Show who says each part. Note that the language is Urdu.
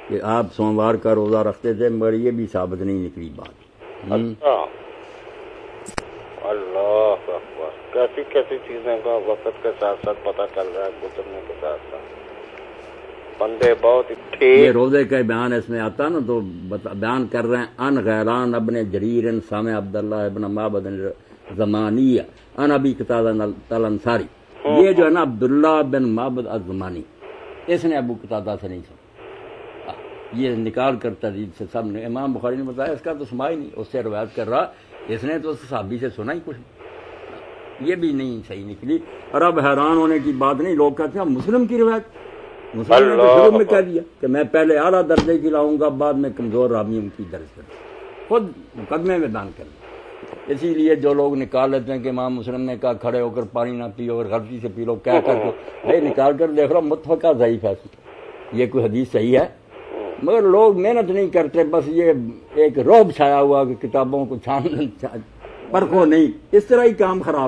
Speaker 1: کہ آپ سوموار کا روزہ رکھتے تھے، مگر یہ بھی ثابت نہیں نکلی بات۔
Speaker 2: اچھا، اللہ اکبر، کیسی کیسی چیزیں کا وقت کے ساتھ ساتھ پتہ چل رہا ہے، گزرنے کے ساتھ ساتھ بندے بہت
Speaker 1: یہ
Speaker 2: ٹھیک۔
Speaker 1: روزے کا بیان اس میں آتا نا تو بیان کر رہے ہیں ان غیران ابن جریر سامع عبداللہ ابن معبد زمانیہ ان ابی قتادہ الانصاری، یہ جو ہے نا عبداللہ بن معبد الزمانی، اس نے ابو قتادہ سے نہیں سنا، یہ نکال کر تحریر سے سب نے، امام بخاری نے بتایا اس کا تو سما ہی نہیں، اس سے روایت کر رہا، اس نے تو صحابی سے سنا ہی کچھ نہیں، یہ بھی نہیں صحیح نکلی۔ اور اب حیران ہونے کی بات نہیں، لوگ کہتے ہیں مسلم کی روایت، مسلم نے تو شروع میں کہہ دیا کہ میں پہلے اعلیٰ درجے کی لاؤں گا، بعد میں کمزور راویوں کی درج کروں، خود مقدمے میں بیان کر دیا۔ اسی لیے جو لوگ نکال لیتے ہیں کہ امام مسلم نے کہا کھڑے ہو کر پانی نہ پیو اور غلطی سے پی لو، کہہ کر کے بھائی نکال کر دیکھ رہا متفقہ ضعیف ہے، یہ کوئی حدیث صحیح ہے، مگر لوگ محنت نہیں کرتے، بس یہ ایک رعب چھایا ہوا کہ کتابوں کو چھان پرکھو نہیں، اس طرح ہی کام خراب۔